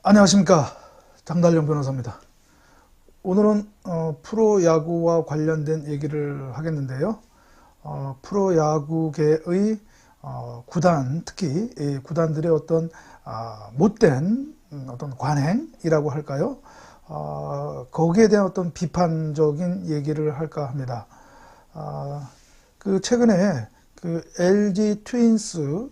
안녕하십니까, 장달령 변호사입니다. 오늘은 프로야구와 관련된 얘기를 하겠는데요. 프로야구계의 구단, 특히 이 구단들의 어떤 못된 어떤 관행이라고 할까요? 거기에 대한 어떤 비판적인 얘기를 할까 합니다. 최근에 그 LG 트윈스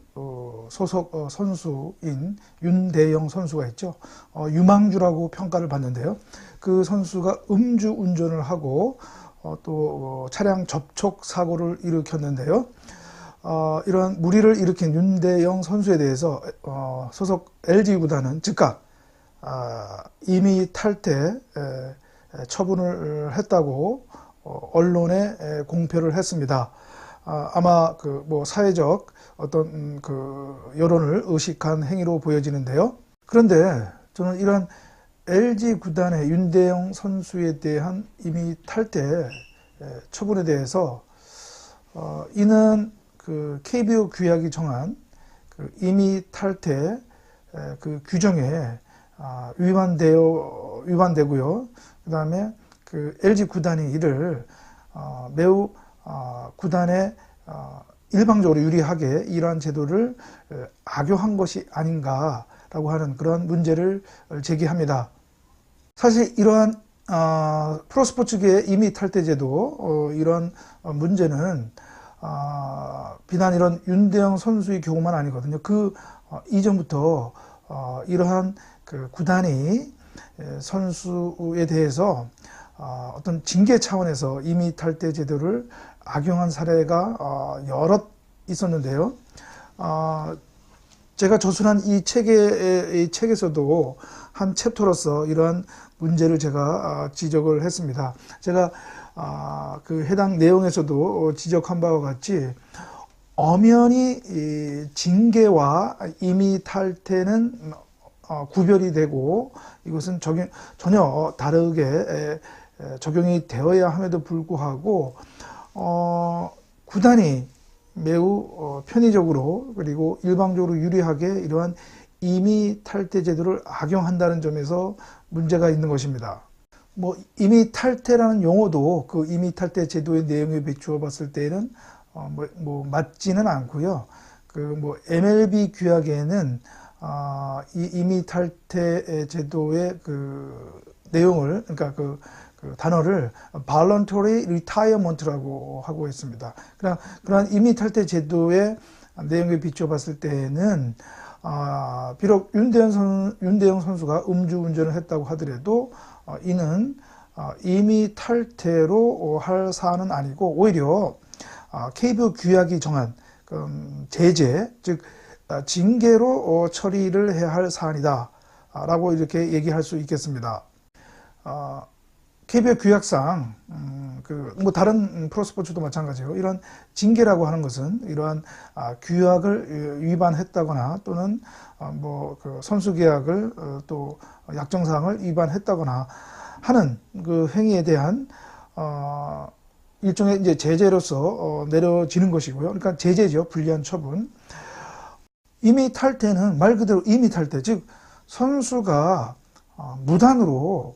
소속 선수인 윤대영 선수가 있죠. 유망주라고 평가를 받는데요. 그 선수가 음주 운전을 하고 또 차량 접촉 사고를 일으켰는데요. 이러한 무리를 일으킨 윤대영 선수에 대해서 소속 LG 구단은 즉각 임의 탈퇴 처분을 했다고 언론에 공표를 했습니다. 아마 사회적 어떤 여론을 의식한 행위로 보여지는데요. 그런데 저는 이런 LG 구단의 윤대영 선수에 대한 임의 탈퇴 처분에 대해서 이는 KBO 규약이 정한 임의 탈퇴 규정에 위반되고요. 그다음에 LG 구단이 이를 매우 구단에 일방적으로 유리하게 이러한 제도를 악용한 것이 아닌가라고 하는 그런 문제를 제기합니다. 사실 이러한 프로스포츠계의 임의 탈퇴 제도 이런 문제는 비단 이런 윤대영 선수의 경우만 아니거든요. 이전부터 이러한 구단이 선수에 대해서 어떤 징계 차원에서 임의 탈퇴 제도를 악용한 사례가 여럿 있었는데요. 제가 저술한 이 책에서도 한 챕터로서 이러한 문제를 제가 지적을 했습니다. 제가 해당 내용에서도 지적한 바와 같이 엄연히 징계와 임의 탈퇴는 구별이 되고 이것은 전혀 다르게 적용이 되어야 함에도 불구하고 구단이 매우 편의적으로 그리고 일방적으로 유리하게 이러한 임의 탈퇴 제도를 악용한다는 점에서 문제가 있는 것입니다. 임의 탈퇴라는 용어도 그 임의 탈퇴 제도의 내용에 비추어 봤을 때는 맞지는 않고요. MLB 규약에는 이 임의 탈퇴 제도의 내용을 그러니까 단어를 voluntary retirement라고 하고 있습니다. 그러한 임의 탈퇴 제도의 내용에 비추어 봤을 때는 비록 윤대영 선수가 음주운전을 했다고 하더라도 이는 임의 탈퇴로 할 사안은 아니고 오히려 KBO 규약이 정한 제재, 즉 징계로 처리를 해야 할 사안이다 라고 이렇게 얘기할 수 있겠습니다. KBO 규약상 다른 프로스포츠도 마찬가지예요. 이런 징계라고 하는 것은 이러한 규약을 위반했다거나 또는 선수 계약을 또 약정사항을 위반했다거나 하는 행위에 대한 일종의 이제 제재로서 내려지는 것이고요. 그러니까 제재죠. 불리한 처분. 임의 탈퇴는 말 그대로 임의 탈퇴, 즉 선수가 무단으로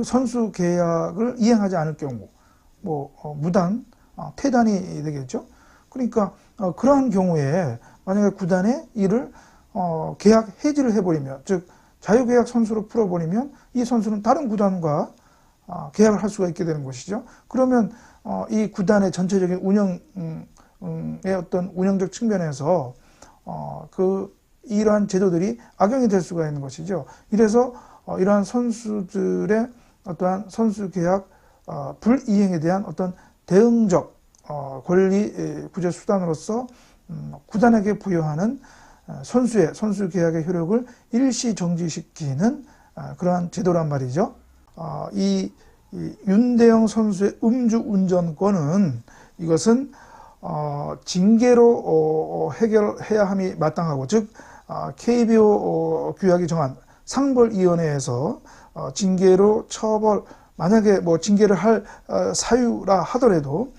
선수 계약을 이행하지 않을 경우 무단 퇴단이 되겠죠. 그러니까 그러한 경우에 만약에 구단에 이를 계약 해지를 해버리면, 즉 자유계약 선수로 풀어버리면 이 선수는 다른 구단과 계약을 할 수가 있게 되는 것이죠. 그러면 이 구단의 전체적인 운영의 어떤 운영적 측면에서 이러한 제도들이 악용이 될 수가 있는 것이죠. 이래서 이러한 선수들의 어떠한 선수 계약 불이행에 대한 어떤 대응적 권리 구제 수단으로서 구단에게 부여하는 선수 계약의 효력을 일시 정지시키는 그러한 제도란 말이죠. 이 윤대영 선수의 음주운전권은 이것은 징계로 해결해야 함이 마땅하고, 즉 KBO 규약이 정한 상벌위원회에서 징계로 처벌, 만약에 징계를 할 사유라 하더라도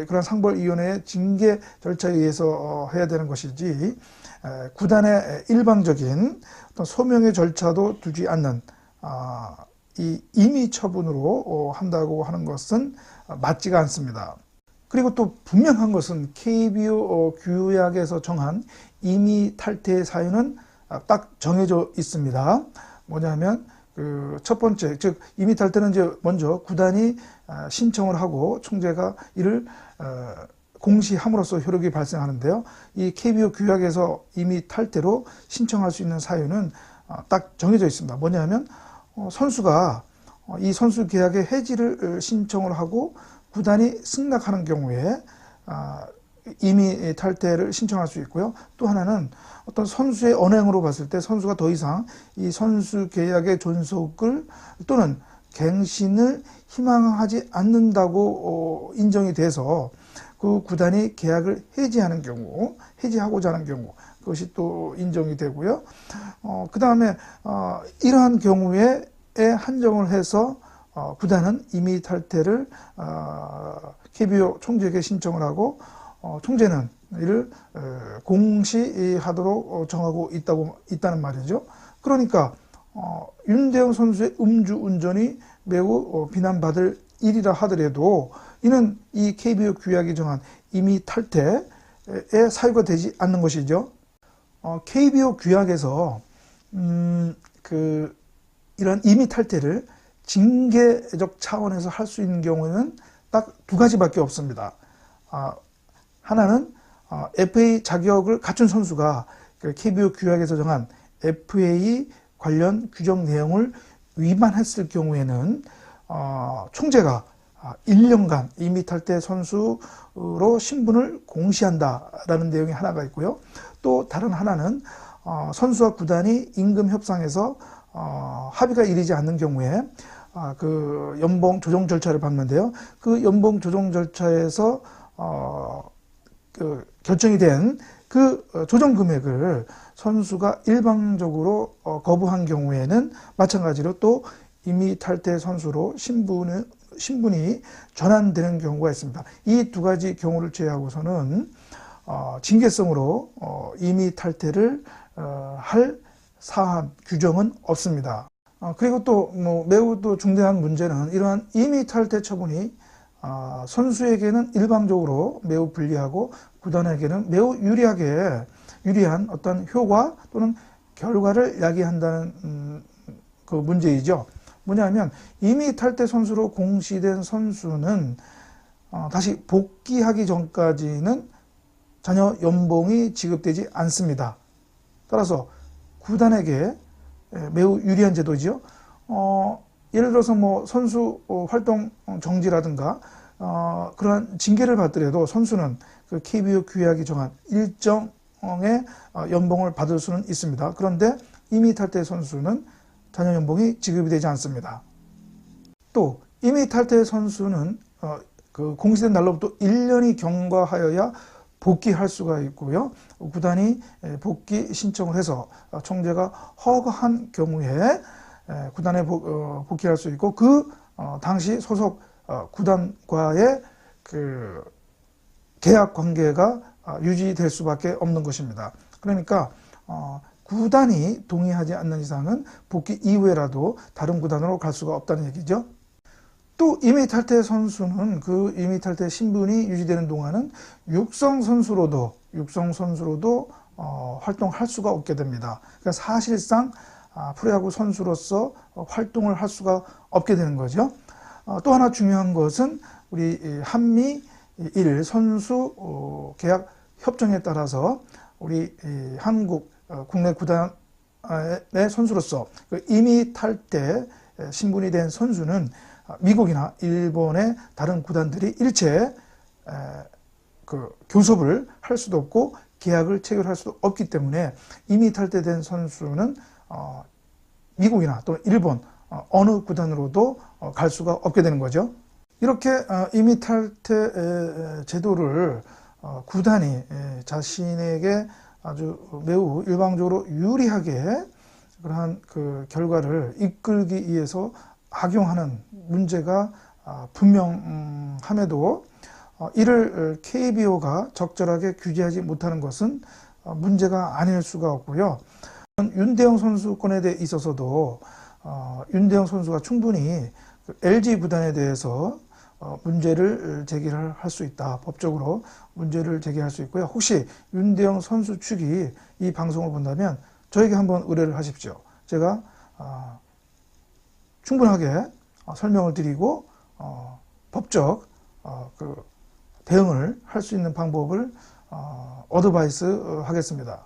그런 상벌위원회의 징계 절차에 의해서 해야 되는 것이지, 구단의 일방적인 어떤 소명의 절차도 두지 않는 이 임의 처분으로 한다고 하는 것은 맞지가 않습니다. 그리고 또 분명한 것은 KBO 규약에서 정한 임의 탈퇴의 사유는 딱 정해져 있습니다. 뭐냐면 그 첫 번째, 즉 임의 탈퇴는 이제 먼저 구단이 신청을 하고 총재가 이를 공시함으로써 효력이 발생하는데요. 이 KBO 규약에서 임의 탈퇴로 신청할 수 있는 사유는 딱 정해져 있습니다. 뭐냐면 선수가 이 선수 계약의 해지를 신청을 하고 구단이 승낙하는 경우에 임의 탈퇴를 신청할 수 있고요. 또 하나는 어떤 선수의 언행으로 봤을 때 선수가 더 이상 이 선수 계약의 존속을 또는 갱신을 희망하지 않는다고 인정이 돼서 그 구단이 계약을 해지하는 경우, 해지하고자 하는 경우, 그것이 또 인정이 되고요. 그 다음에 이러한 경우에 한정을 해서 구단은 임의 탈퇴를 KBO 총재에게 신청을 하고 총재는 이를 공시하도록 정하고 있다는 말이죠. 그러니까 윤대영 선수의 음주운전이 매우 비난받을 일이라 하더라도 이는 이 KBO 규약이 정한 임의 탈퇴의 사유가 되지 않는 것이죠. KBO 규약에서 이런 임의 탈퇴를 징계적 차원에서 할 수 있는 경우에는 딱 두 가지밖에 없습니다. 하나는 FA 자격을 갖춘 선수가 KBO 규약에서 정한 FA 관련 규정 내용을 위반했을 경우에는 총재가 1년간 임의 탈퇴 선수로 신분을 공시한다라는 내용이 하나가 있고요. 또 다른 하나는 선수와 구단이 임금 협상에서 합의가 이르지 않는 경우에 그 연봉 조정 절차를 밟는데요. 그 연봉 조정 절차에서 결정이 된 그 조정 금액을 선수가 일방적으로 거부한 경우에는 마찬가지로 또 임의 탈퇴 선수로 신분이 전환되는 경우가 있습니다. 이 두 가지 경우를 제외하고서는 징계성으로 임의 탈퇴를 할 사안 규정은 없습니다. 그리고 또 매우 또 중대한 문제는 이러한 임의 탈퇴 처분이 선수에게는 일방적으로 매우 불리하고 구단에게는 매우 유리한 어떤 효과 또는 결과를 야기한다는 그 문제이죠. 뭐냐면 임의 탈퇴 선수로 공시된 선수는 다시 복귀하기 전까지는 전혀 연봉이 지급되지 않습니다. 따라서 구단에게 매우 유리한 제도죠. 예를 들어서 선수 활동 정지라든가 그러한 징계를 받더라도 선수는 그 KBO 규약이 정한 일정의 연봉을 받을 수는 있습니다. 그런데 임의 탈퇴 선수는 전혀 연봉이 지급이 되지 않습니다. 또 임의 탈퇴 선수는 그 공시된 날로부터 1년이 경과하여야 복귀할 수가 있고요. 구단이 복귀 신청을 해서 총재가 허가한 경우에 구단에 복귀할 수 있고 그 당시 소속 구단과의 그 계약 관계가 유지될 수밖에 없는 것입니다. 그러니까 구단이 동의하지 않는 이상은 복귀 이후에라도 다른 구단으로 갈 수가 없다는 얘기죠. 또 임의 탈퇴 선수는 그 임의 탈퇴 신분이 유지되는 동안은 육성 선수로도 활동할 수가 없게 됩니다. 그러니까 사실상 프로야구 선수로서 활동을 할 수가 없게 되는 거죠. 또 하나 중요한 것은 우리 한미 일 선수 계약 협정에 따라서 우리 한국 국내 구단의 선수로서 그 임의 탈퇴 신분이 된 선수는 미국이나 일본의 다른 구단들이 일체 그 교섭을 할 수도 없고 계약을 체결할 수도 없기 때문에 임의 탈퇴된 선수는 미국이나 또는 일본 어느 구단으로도 갈 수가 없게 되는 거죠. 이렇게 임의 탈퇴 제도를 구단이 자신에게 아주 매우 일방적으로 유리하게 그러한 그 결과를 이끌기 위해서 악용하는 문제가 분명함에도 이를 KBO가 적절하게 규제하지 못하는 것은 문제가 아닐 수가 없고요. 윤대영 선수 건에 있어서도 윤대영 선수가 충분히 LG 구단에 대해서 문제를 제기를 할 수 있다. 법적으로 문제를 제기할 수 있고요. 혹시 윤대영 선수 측이 이 방송을 본다면 저에게 한번 의뢰를 하십시오. 제가 충분하게 설명을 드리고 법적 그 대응을 할 수 있는 방법을 어드바이스 하겠습니다.